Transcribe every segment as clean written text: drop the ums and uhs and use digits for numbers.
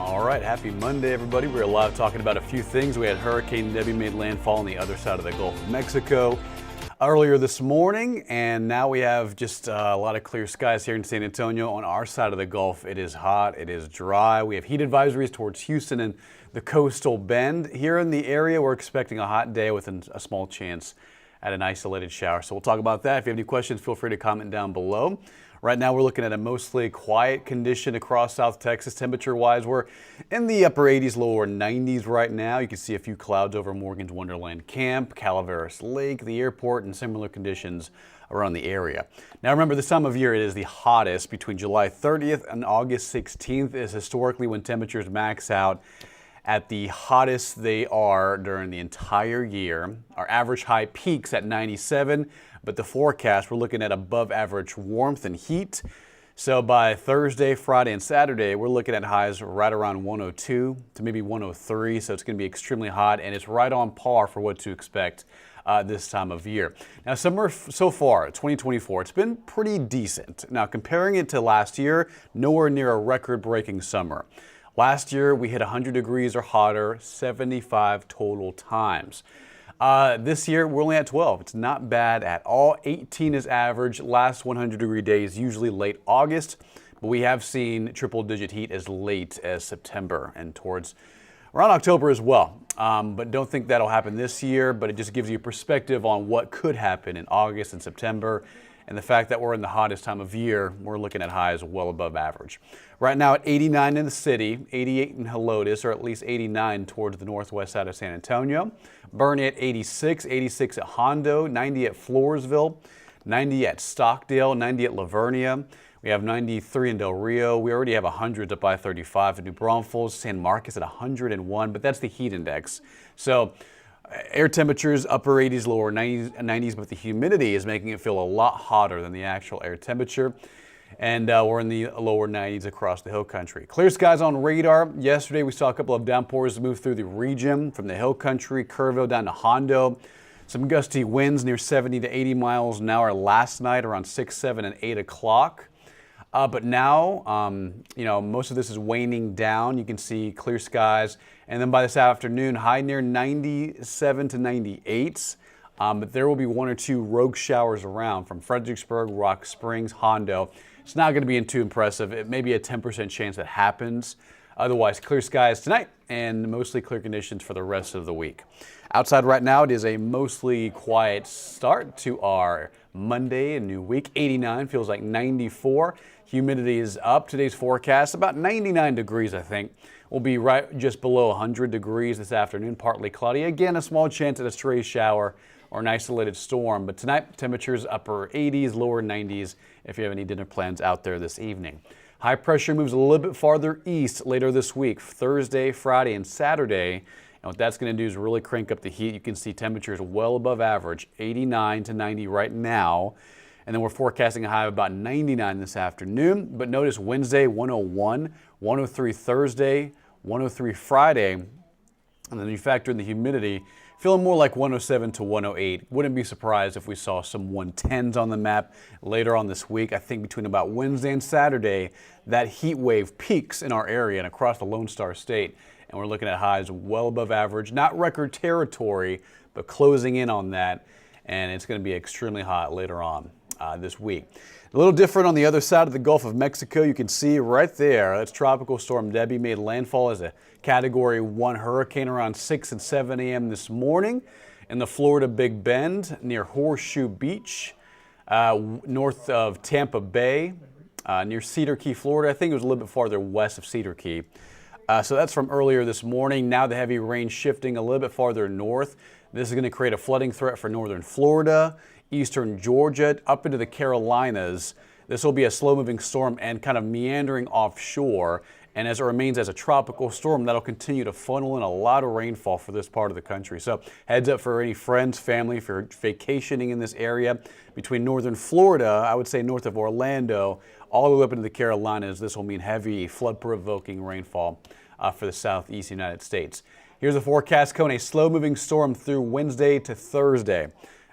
All right, happy Monday, everybody. We're live talking about a few things. We had Hurricane Debbie made landfall on the other side of the Gulf of Mexico earlier this morning, and now we have just a lot of clear skies here in San Antonio. On our side of the Gulf, it is hot, it is dry. We have heat advisories towards Houston and the coastal bend. Here in the area, we're expecting a hot day with a small chance at an isolated shower. So we'll talk about that. If you have any questions, feel free to comment down below. Right now, we're looking at a mostly quiet condition across South Texas. Temperature-wise, we're in the upper 80s, lower 90s right now. You can see a few clouds over Morgan's Wonderland Camp, Calaveras Lake, the airport, and similar conditions around the area. Now, remember, this time of year, it is the hottest. Between July 30th and August 16th is historically when temperatures max out at the hottest they are during the entire year. Our average high peaks at 97, but the forecast, we're looking at above average warmth and heat. So by Thursday, Friday, and Saturday, we're looking at highs right around 102 to maybe 103. So it's going to be extremely hot, and it's right on par for what to expect this time of year. Now, summer so far, 2024, it's been pretty decent. Now, comparing it to last year, nowhere near a record-breaking summer. Last year, we hit 100 degrees or hotter 75 total times. This year, we're only at 12. It's not bad at all. 18 is average. Last 100-degree day is usually late August, but we have seen triple-digit heat as late as September and towards around October as well. But don't think that'll happen this year, but it just gives you a perspective on what could happen in August and September. And the fact that we're in the hottest time of year, we're looking at highs well above average. Right now at 89 in the city, 88 in Helotes, or at least 89 towards the northwest side of San Antonio. Bernie at 86, 86 at Hondo, 90 at Floresville, 90 at Stockdale, 90 at Lavernia. We have 93 in Del Rio. We already have 100 up I-35 at New Braunfels, San Marcos at 101, but that's the heat index. So air temperatures, upper 80s, lower 90s, but the humidity is making it feel a lot hotter than the actual air temperature. And we're in the lower 90s across the hill country. Clear skies on radar. Yesterday, we saw a couple of downpours move through the region from the hill country, Kerrville down to Hondo. Some gusty winds near 70 to 80 miles an hour last night around 6, 7, and 8 o'clock. But now, most of this is waning down. You can see clear skies. And then by this afternoon, high near 97 to 98. But there will be one or two rogue showers around from Fredericksburg, Rock Springs, Hondo. It's not going to be too impressive. It may be a 10% chance that happens. Otherwise, clear skies tonight and mostly clear conditions for the rest of the week. Outside right now, it is a mostly quiet start to our Monday, a new week. 89 feels like 94. Humidity is up. Today's forecast, about 99 degrees, I think. We'll be right just below 100 degrees this afternoon, partly cloudy. Again, a small chance at a stray shower or an isolated storm. But tonight, temperatures upper 80s, lower 90s if you have any dinner plans out there this evening. High pressure moves a little bit farther east later this week, Thursday, Friday, and Saturday. And what that's going to do is really crank up the heat. You can see temperatures well above average, 89 to 90 right now. And then we're forecasting a high of about 99 this afternoon. But notice Wednesday, 101, 103 Thursday, 103 Friday. And then you factor in the humidity, feeling more like 107 to 108. Wouldn't be surprised if we saw some 110s on the map later on this week. I think between about Wednesday and Saturday, that heat wave peaks in our area and across the Lone Star State. And we're looking at highs well above average, not record territory, but closing in on that. And it's going to be extremely hot later on this week. A little different on the other side of the Gulf of Mexico. You can see right there, that's Tropical Storm Debbie made landfall as a Category 1 hurricane around 6 and 7 a.m. this morning in the Florida Big Bend near Horseshoe Beach, north of Tampa Bay, near Cedar Key, Florida. I think it was a little bit farther west of Cedar Key. So that's from earlier this morning. Now the heavy rain shifting a little bit farther north. This is going to create a flooding threat for northern Florida, eastern Georgia, up into the Carolinas. This will be a slow-moving storm and kind of meandering offshore. And as it remains as a tropical storm, that'll continue to funnel in a lot of rainfall for this part of the country. So heads up for any friends, family, if you're vacationing in this area between northern Florida, I would say north of Orlando, all the way up into the Carolinas. This will mean heavy flood-provoking rainfall for the southeast United States. Here's a forecast cone, a slow-moving storm through Wednesday to Thursday.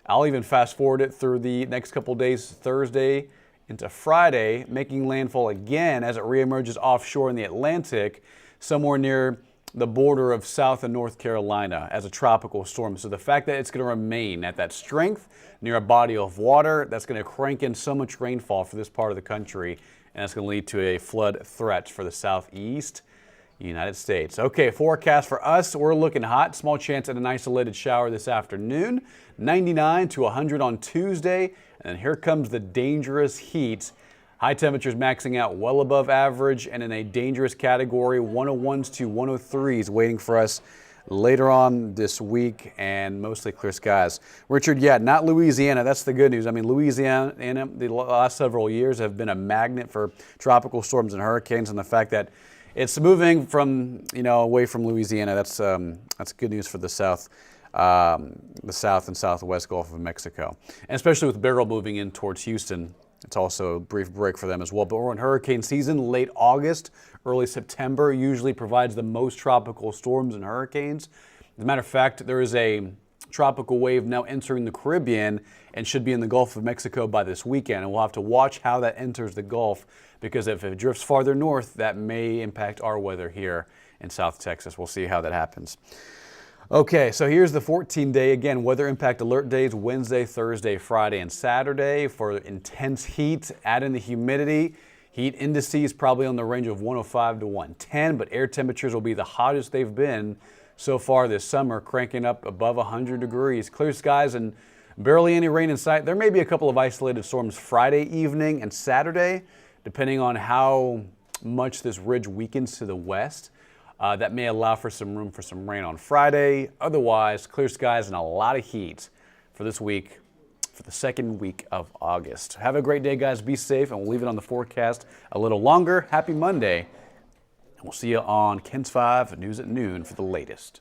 I'll even fast forward it through the next couple days, Thursday into Friday, making landfall again as it reemerges offshore in the Atlantic. somewhere near the border of South and North Carolina as a tropical storm. So the fact that it's going to remain at that strength near a body of water, that's going to crank in so much rainfall for this part of the country, and that's going to lead to a flood threat for the southeast United States. Okay, forecast for us, we're looking hot. Small chance at an isolated shower this afternoon. 99 to 100 on Tuesday, and here comes the dangerous heat. High temperatures maxing out well above average, and in a dangerous category, 101s to 103s waiting for us later on this week, and mostly clear skies. Richard, yeah, not Louisiana. That's the good news. I mean, Louisiana, the last several years have been a magnet for tropical storms and hurricanes, and the fact that it's moving from, away from Louisiana, that's good news for the south and southwest Gulf of Mexico, and especially with Beryl moving in towards Houston. It's also a brief break for them as well. But we're in hurricane season. Late August, early September usually provides the most tropical storms and hurricanes. As a matter of fact, there is a tropical wave now entering the Caribbean and should be in the Gulf of Mexico by this weekend. And we'll have to watch how that enters the Gulf, because if it drifts farther north, that may impact our weather here in South Texas. We'll see how that happens. Okay, so here's the 14-day, again, weather impact alert days, Wednesday, Thursday, Friday, and Saturday for intense heat. Add in the humidity. Heat indices probably on the range of 105 to 110, but air temperatures will be the hottest they've been so far this summer, cranking up above 100 degrees. Clear skies and barely any rain in sight. There may be a couple of isolated storms Friday evening and Saturday, depending on how much this ridge weakens to the west. That may allow for some room for some rain on Friday. Otherwise, clear skies and a lot of heat for this week, for the second week of August. Have a great day, guys. Be safe, and we'll leave it on the forecast a little longer. Happy Monday. And we'll see you on KENS 5 News at Noon for the latest.